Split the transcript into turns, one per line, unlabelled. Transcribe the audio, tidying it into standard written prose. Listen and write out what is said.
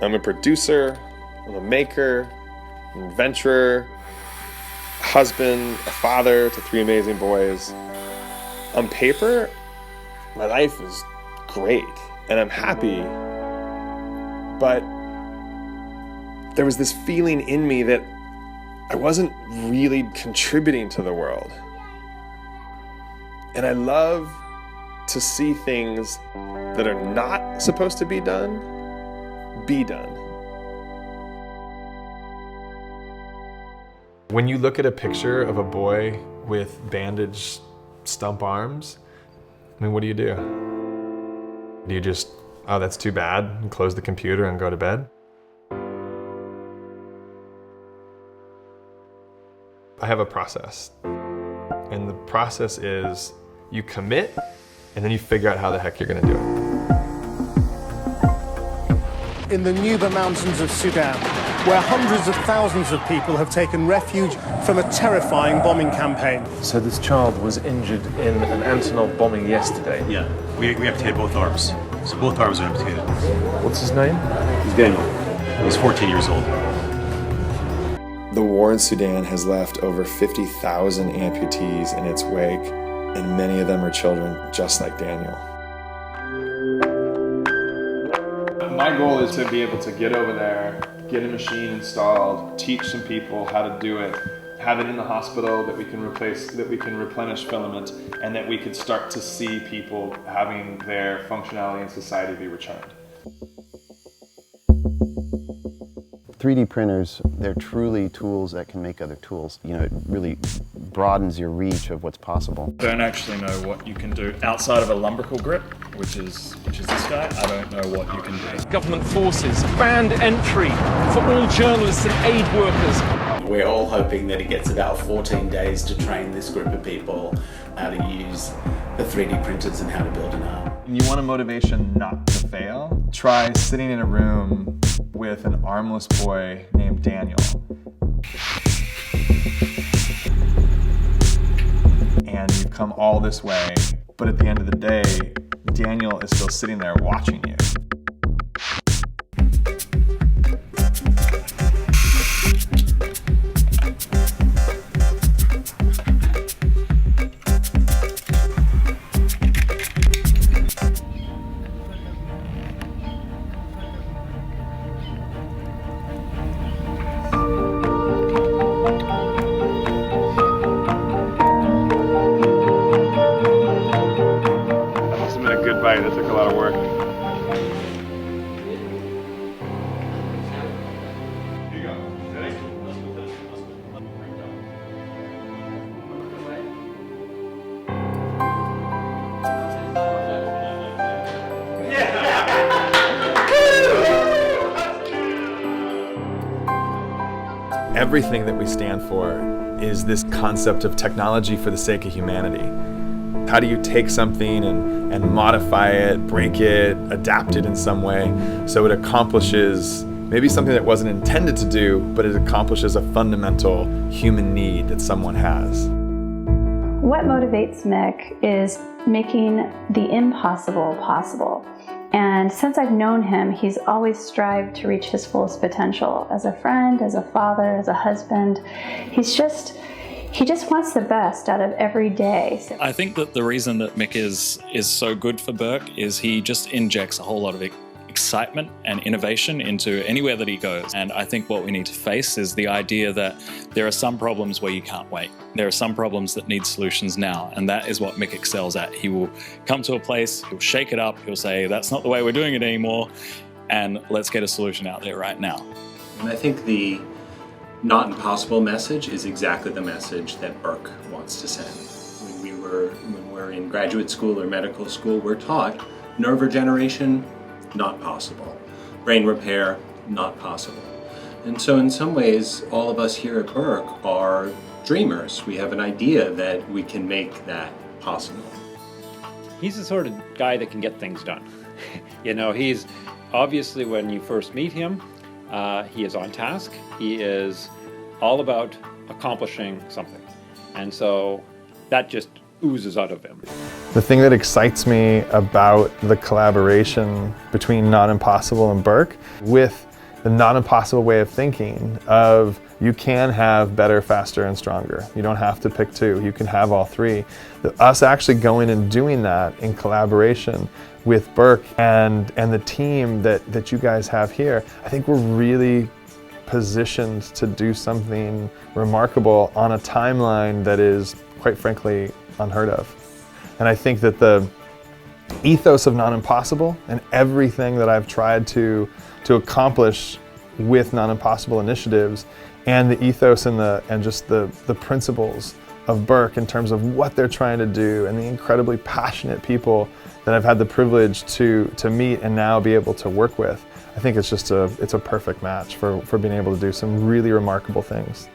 I'm a producer, I'm a maker, an adventurer, a husband, a father to 3 amazing boys. On paper, my life is great and I'm happy, but there was this feeling in me that I wasn't really contributing to the world. And I love to see things that are not supposed to be done. When you look at a picture of a boy with bandaged stump arms, I mean, what do? Do you just, oh, that's too bad, and close the computer and go to bed? I have a process, and the process is you commit, and then you figure out how the heck you're gonna do it.
In the Nuba Mountains of Sudan, where hundreds of thousands of people have taken refuge from a terrifying bombing campaign.
So this child was injured in an Antonov bombing yesterday?
Yeah, we amputated both arms. So both arms are amputated.
What's his name?
He's Daniel. He's 14 years old.
The war in Sudan has left over 50,000 amputees in its wake, and many of them are children just like Daniel. My goal is to be able to get over there, get a machine installed, teach some people how to do it, have it in the hospital that we can replenish filament, and that we could start to see people having their functionality in society be returned.
3D printers, they're truly tools that can make other tools. You know, it really broadens your reach of what's possible.
I don't actually know what you can do outside of a lumbrical grip, which is this guy. I don't know what you can do.
Government forces banned entry for all journalists and aid workers.
We're all hoping that it gets about 14 days to train this group of people how to use the 3D printers and how to build an arm.
You want a motivation not to fail? Try sitting in a room with an armless boy named Daniel. And you've come all this way, but at the end of the day, Daniel is still sitting there watching you. That took a lot of work. Here you go. Ready? Everything that we stand for is this concept of technology for the sake of humanity. How do you take something and modify it, break it, adapt it in some way so it accomplishes maybe something that wasn't intended to do, but it accomplishes a fundamental human need that someone has.
What motivates Mick is making the impossible possible. And since I've known him, he's always strived to reach his fullest potential as a friend, as a father, as a husband. He just wants the best out of every day.
I think that the reason that Mick is so good for Burke is he just injects a whole lot of excitement and innovation into anywhere that he goes. And I think what we need to face is the idea that there are some problems where you can't wait. There are some problems that need solutions now, and that is what Mick excels at. He will come to a place, he'll shake it up, he'll say, that's not the way we're doing it anymore, and let's get a solution out there right now.
And I think the not impossible message is exactly the message that Burke wants to send. When we're in graduate school or medical school, we're taught nerve regeneration, not possible. Brain repair, not possible. And so in some ways, all of us here at Burke are dreamers. We have an idea that we can make that possible.
He's the sort of guy that can get things done. You know, he's obviously, when you first meet him, he is on task. He is all about accomplishing something. And so that just oozes out of him.
The thing that excites me about the collaboration between Not Impossible and Burke, with the Not Impossible way of thinking of you can have better, faster, and stronger. You don't have to pick two, you can have all three. Us actually going and doing that in collaboration with Burke and the team that you guys have here, I think we're really positioned to do something remarkable on a timeline that is, quite frankly, unheard of. And I think that the ethos of Not Impossible and everything that I've tried to accomplish with Not Impossible initiatives, and the ethos and just the principles of Burke in terms of what they're trying to do, and the incredibly passionate people that I've had the privilege to meet and now be able to work with, I think it's a perfect match for being able to do some really remarkable things.